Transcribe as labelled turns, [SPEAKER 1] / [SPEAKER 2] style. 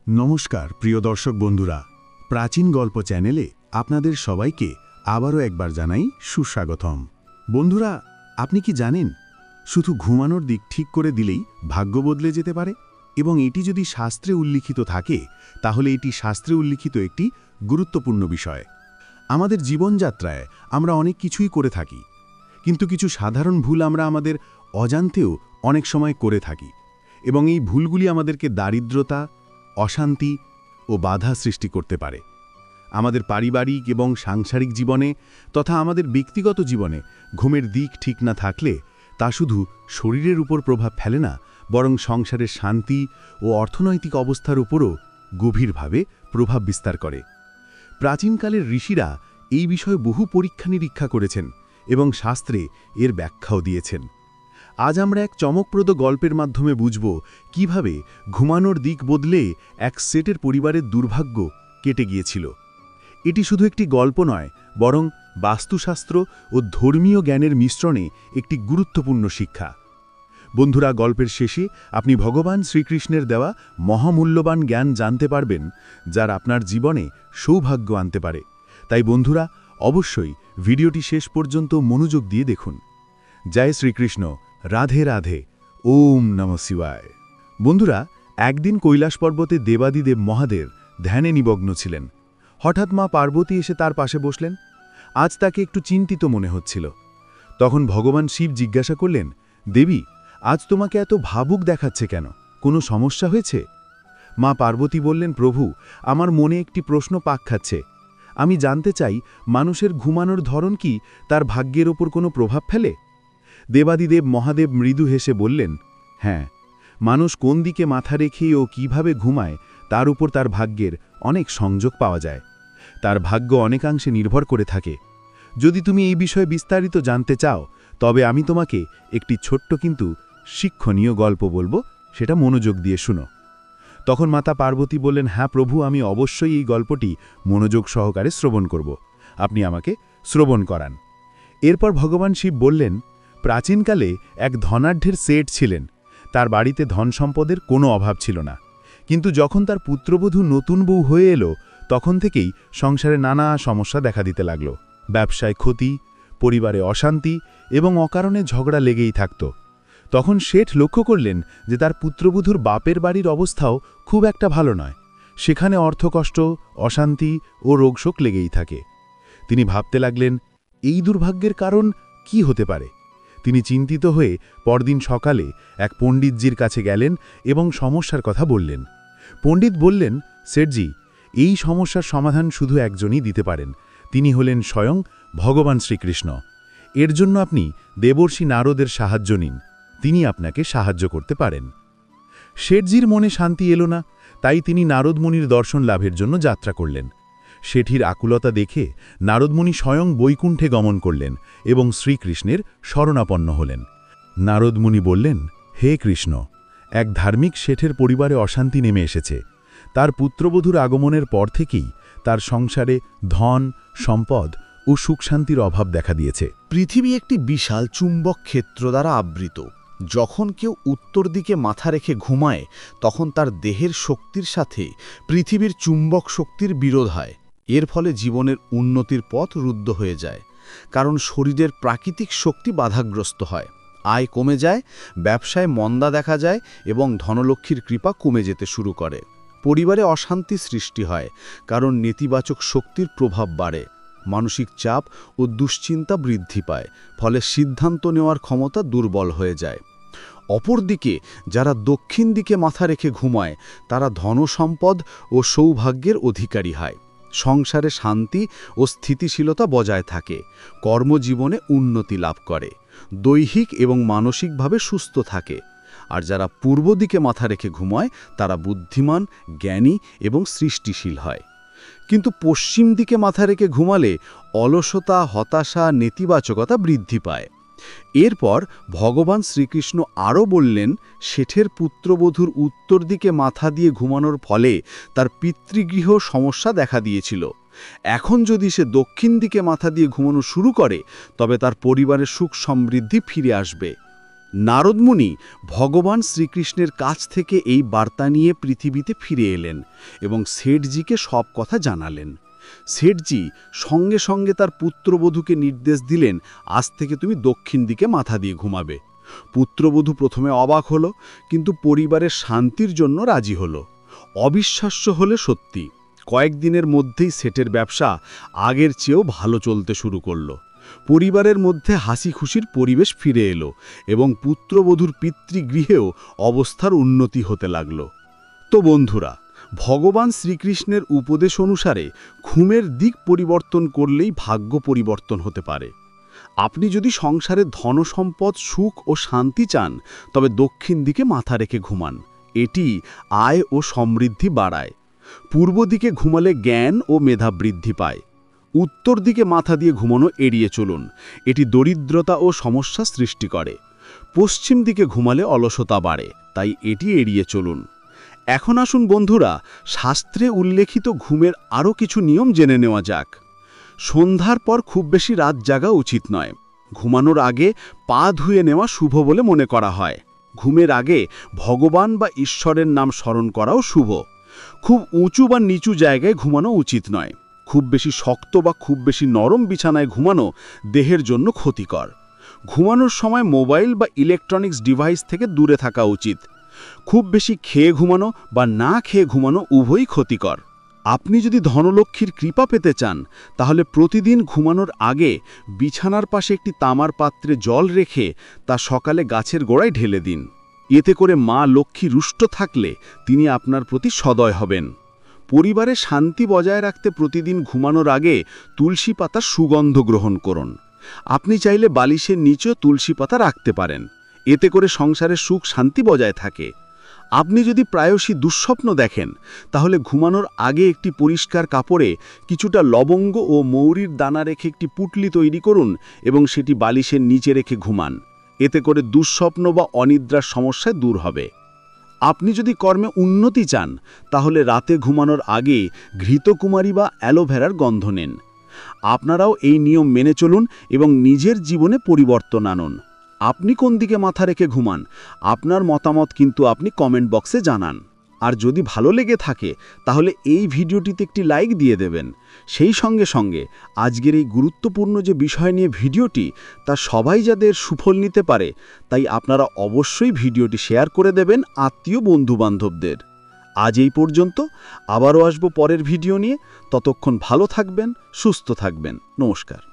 [SPEAKER 1] নমস্কার প্রিয় দর্শক বন্ধুরা, প্রাচীন গল্প চ্যানেলে আপনাদের সবাইকে আবারও একবার জানাই সুস্বাগতম। বন্ধুরা, আপনি কি জানেন, শুধু ঘুমানোর দিক ঠিক করে দিলেই ভাগ্য বদলে যেতে পারে? এবং এটি যদি শাস্ত্রে উল্লিখিত থাকে, তাহলে এটি শাস্ত্রে উল্লিখিত একটি গুরুত্বপূর্ণ বিষয়। আমাদের জীবনযাত্রায় আমরা অনেক কিছুই করে থাকি, কিন্তু কিছু সাধারণ ভুল আমরা আমাদের অজান্তেও অনেক সময় করে থাকি, এবং এই ভুলগুলি আমাদেরকে দারিদ্রতা, অশান্তি ও বাধা সৃষ্টি করতে পারে। আমাদের পারিবারিক এবং সাংসারিক জীবনে তথা আমাদের ব্যক্তিগত জীবনে ঘুমের দিক ঠিক না থাকলে তা শুধু শরীরের উপর প্রভাব ফেলে না, বরং সংসারের শান্তি ও অর্থনৈতিক অবস্থার উপরও গভীরভাবে প্রভাব বিস্তার করে। প্রাচীনকালের ঋষিরা এই বিষয়ে বহু পরীক্ষা নিরীক্ষা করেছেন এবং শাস্ত্রে এর ব্যাখ্যাও দিয়েছেন। আজ আমরা এক চমকপ্রদ গল্পের মাধ্যমে বুঝব কিভাবে ঘুমানোর দিক বদলে এক সেটের পরিবারের দুর্ভাগ্য কেটে গিয়েছিল। এটি শুধু একটি গল্প নয়, বরং বাস্তুশাস্ত্র ও ধর্মীয় জ্ঞানের মিশ্রণে একটি গুরুত্বপূর্ণ শিক্ষা। বন্ধুরা, গল্পের শেষে আপনি ভগবান শ্রীকৃষ্ণের দেওয়া মহামূল্যবান জ্ঞান জানতে পারবেন, যার আপনার জীবনে সৌভাগ্য আনতে পারে। তাই বন্ধুরা, অবশ্যই ভিডিওটি শেষ পর্যন্ত মনোযোগ দিয়ে দেখুন। জয় শ্রীকৃষ্ণ, রাধে রাধে, ওম নমঃ শিবায়। বন্ধুরা, একদিন কৈলাস পর্বতে দেবাদিদেব মহাদেব ধ্যানে নিমগ্ন ছিলেন। হঠাৎ মা পার্বতী এসে তার পাশে বসলেন। আজ তাকে একটু চিন্তিত মনে হচ্ছিল। তখন ভগবান শিব জিজ্ঞাসা করলেন, দেবী, আজ তোমাকে এত ভাবুক দেখাচ্ছে কেন? কোনো সমস্যা হয়েছে? মা পার্বতী বললেন, প্রভু, আমার মনে একটি প্রশ্ন পাক খাচ্ছে। আমি জানতে চাই, মানুষের ঘুমানোর ধরন কি তার ভাগ্যের ওপর কোনো প্রভাব ফেলে? দেবাদিদেব মহাদেব মৃদু হেসে বললেন, হ্যাঁ, মানুষ কোন দিকে মাথা রেখে ও কিভাবে ঘুমায় তার উপর তার ভাগ্যের অনেক সংযোগ পাওয়া যায়। তার ভাগ্য অনেকাংশে নির্ভর করে থাকে। যদি তুমি এই বিষয়ে বিস্তারিত জানতে চাও, তবে আমি তোমাকে একটি ছোট্ট কিন্তু শিক্ষণীয় গল্প বলবো, সেটা মনোযোগ দিয়ে শুনো। তখন মাতা পার্বতী বললেন, হ্যাঁ প্রভু, আমি অবশ্যই এই গল্পটি মনোযোগ সহকারে শ্রবণ করব। আপনি আমাকে শ্রবণ করান। এরপর ভগবান শিব বললেন, প্রাচীনকালে এক ধনাঢ্যের সেট ছিলেন। তার বাড়িতে ধন সম্পদের কোনো অভাব ছিল না। কিন্তু যখন তার পুত্রবধূ নতুন বউ হয়ে এলো, তখন থেকেই সংসারে নানা সমস্যা দেখা দিতে লাগল। ব্যবসায় ক্ষতি, পরিবারে অশান্তি এবং অকারণে ঝগড়া লেগেই থাকত। তখন শেঠ লক্ষ্য করলেন যে তার পুত্রবধূর বাপের বাড়ির অবস্থাও খুব একটা ভালো নয়। সেখানে অর্থকষ্ট, অশান্তি ও রোগশোক লেগেই থাকে। তিনি ভাবতে লাগলেন, এই দুর্ভাগ্যের কারণ কি হতে পারে? তিনি চিন্তিত হয়ে পরদিন সকালে এক পণ্ডিতজির কাছে গেলেন এবং সমস্যার কথা বললেন। পণ্ডিত বললেন, শেঠজি, এই সমস্যার সমাধান শুধু একজনই দিতে পারেন। তিনি হলেন স্বয়ং ভগবান শ্রীকৃষ্ণ। এর জন্য আপনি দেবর্ষি নারদের সাহায্য নিন। তিনি আপনাকে সাহায্য করতে পারেন। শেঠজির মনে শান্তি এলো না, তাই তিনি নারদমুনির দর্শন লাভের জন্য যাত্রা করলেন। শেঠির আকুলতা দেখে নারদমুনি স্বয়ং বৈকুণ্ঠে গমন করলেন এবং শ্রীকৃষ্ণের শরণাপন্ন হলেন। নারদমুনি বললেন, হে কৃষ্ণ, এক ধার্মিক শেঠের পরিবারে অশান্তি নেমে এসেছে। তার পুত্রবধূর আগমনের পর থেকেই তার সংসারে ধন, সম্পদ ও সুখশান্তির অভাব দেখা দিয়েছে।
[SPEAKER 2] পৃথিবী একটি বিশাল চুম্বক ক্ষেত্র দ্বারা আবৃত। যখন কেউ উত্তর দিকে মাথা রেখে ঘুমায়, তখন তার দেহের শক্তির সাথে পৃথিবীর চুম্বক শক্তির বিরোধ হয়। এর ফলে জীবনের উন্নতির পথ রুদ্ধ হয়ে যায়, কারণ শরীরের প্রাকৃতিক শক্তি বাধাগ্রস্ত হয়। আয় কমে যায়, ব্যবসায় মন্দা দেখা যায় এবং ধনলক্ষ্মীর কৃপা কমে যেতে শুরু করে। পরিবারে অশান্তি সৃষ্টি হয়, কারণ নেতিবাচক শক্তির প্রভাব বাড়ে। মানসিক চাপ ও দুশ্চিন্তা বৃদ্ধি পায়, ফলে সিদ্ধান্ত নেওয়ার ক্ষমতা দুর্বল হয়ে যায়। অপরদিকে যারা দক্ষিণ দিকে মাথা রেখে ঘুমায়, তারা ধনসম্পদ ও সৌভাগ্যের অধিকারী হয়। সংসারে শান্তি ও স্থিতিশীলতা বজায় থাকে, কর্মজীবনে উন্নতি লাভ করে, দৈহিক এবং মানসিকভাবে সুস্থ থাকে। আর যারা পূর্ব দিকে মাথা রেখে ঘুমায়, তারা বুদ্ধিমান, জ্ঞানী এবং সৃষ্টিশীল হয়। কিন্তু পশ্চিম দিকে মাথা রেখে ঘুমালে অলসতা, হতাশা, নেতিবাচকতা বৃদ্ধি পায়। এরপর ভগবান শ্রীকৃষ্ণ আরও বললেন, শেঠের পুত্রবধূর উত্তর দিকে মাথা দিয়ে ঘুমানোর ফলে তার পিতৃগৃহ সমস্যা দেখা দিয়েছিল। এখন যদি সে দক্ষিণ দিকে মাথা দিয়ে ঘুমানো শুরু করে, তবে তার পরিবারের সুখ সমৃদ্ধি ফিরে আসবে। নারদমুনি ভগবান শ্রীকৃষ্ণের কাছ থেকে এই বার্তা নিয়ে পৃথিবীতে ফিরে এলেন এবং শেঠজিকে সব কথা জানালেন। শেঠজি সঙ্গে সঙ্গে তার পুত্রবধূকে নির্দেশ দিলেন, আজ থেকে তুমি দক্ষিণ দিকে মাথা দিয়ে ঘুমাবে। পুত্রবধূ প্রথমে অবাক হলো, কিন্তু পরিবারের শান্তির জন্য রাজি হলো। অবিশ্বাস্য হলে সত্যি, কয়েকদিনের মধ্যেই শেঠের ব্যবসা আগের চেয়েও ভালো চলতে শুরু করলো। পরিবারের মধ্যে হাসি খুশির পরিবেশ ফিরে এলো এবং পুত্রবধূর পিতৃগৃহেও অবস্থার উন্নতি হতে লাগল। তো বন্ধুরা, ভগবান শ্রীকৃষ্ণের উপদেশ অনুসারে ঘুমের দিক পরিবর্তন করলেই ভাগ্য পরিবর্তন হতে পারে। আপনি যদি সংসারে ধনসম্পদ, সুখ ও শান্তি চান, তবে দক্ষিণ দিকে মাথা রেখে ঘুমান। এটি আয় ও সমৃদ্ধি বাড়ায়। পূর্ব দিকে ঘুমালে জ্ঞান ও মেধা বৃদ্ধি পায়। উত্তর দিকে মাথা দিয়ে ঘুমানো এড়িয়ে চলুন, এটি দরিদ্রতা ও সমস্যা সৃষ্টি করে। পশ্চিম দিকে ঘুমালে অলসতা বাড়ে, তাই এটি এড়িয়ে চলুন। এখন আসুন বন্ধুরা, শাস্ত্রে উল্লেখিত ঘুমের আরও কিছু নিয়ম জেনে নেওয়া যাক। সন্ধ্যার পর খুব বেশি রাত জাগা উচিত নয়। ঘুমানোর আগে পা ধুয়ে নেওয়া শুভ বলে মনে করা হয়। ঘুমের আগে ভগবান বা ঈশ্বরের নাম স্মরণ করাও শুভ। খুব উঁচু বা নিচু জায়গায় ঘুমানো উচিত নয়। খুব বেশি শক্ত বা খুব বেশি নরম বিছানায় ঘুমানো দেহের জন্য ক্ষতিকর। ঘুমানোর সময় মোবাইল বা ইলেকট্রনিক্স ডিভাইস থেকে দূরে থাকা উচিত। খুব বেশি খেয়ে ঘুমানো বা না খেয়ে ঘুমানো উভয়ই ক্ষতিকর। আপনি যদি ধনলক্ষ্মীর কৃপা পেতে চান, তাহলে প্রতিদিন ঘুমানোর আগে বিছানার পাশে একটি তামার পাত্রে জল রেখে তা সকালে গাছের গোড়ায় ঢেলে দিন। এতে করে মা লক্ষ্মী রুষ্ট থাকলে তিনি আপনার প্রতি সদয় হবেন। পরিবারে শান্তি বজায় রাখতে প্রতিদিন ঘুমানোর আগে তুলসী পাতার সুগন্ধ গ্রহণ করুন। আপনি চাইলে বালিশের নিচেও তুলসী পাতা রাখতে পারেন। এতে করে সংসারে সুখ শান্তি বজায় থাকে। আপনি যদি প্রায়শই দুঃস্বপ্ন দেখেন, তাহলে ঘুমানোর আগে একটি পরিষ্কার কাপড়ে কিছুটা লবঙ্গ ও মৌরির দানা রেখে একটি পুঁটলি তৈরি করুন এবং সেটি বালিশের নিচে রেখে ঘুমান। এতে করে দুঃস্বপ্ন বা অনিদ্রার সমস্যা দূর হবে। আপনি যদি কর্মে উন্নতি চান, তাহলে রাতে ঘুমানোর আগে ঘৃতকুমারী বা অ্যালোভেরার গন্ধ নেন। আপনারাও এই নিয়ম মেনে চলুন এবং নিজের জীবনে পরিবর্তন আনুন। আপনি কোন দিকে মাথা রেখে ঘুমান, আপনার মতামত কিন্তু আপনি কমেন্ট বক্সে জানান। আর যদি ভালো লেগে থাকে, তাহলে এই ভিডিওটিতে একটি লাইক দিয়ে দেবেন। সেই সঙ্গে সঙ্গে আজকের এই গুরুত্বপূর্ণ যে বিষয় নিয়ে ভিডিওটি, তা সবাই যাদের সুফল নিতে পারে, তাই আপনারা অবশ্যই ভিডিওটি শেয়ার করে দেবেন আত্মীয় বন্ধুবান্ধবদের। আজ এই পর্যন্ত, আবারও আসবো পরের ভিডিও নিয়ে। ততক্ষণ ভালো থাকবেন, সুস্থ থাকবেন। নমস্কার।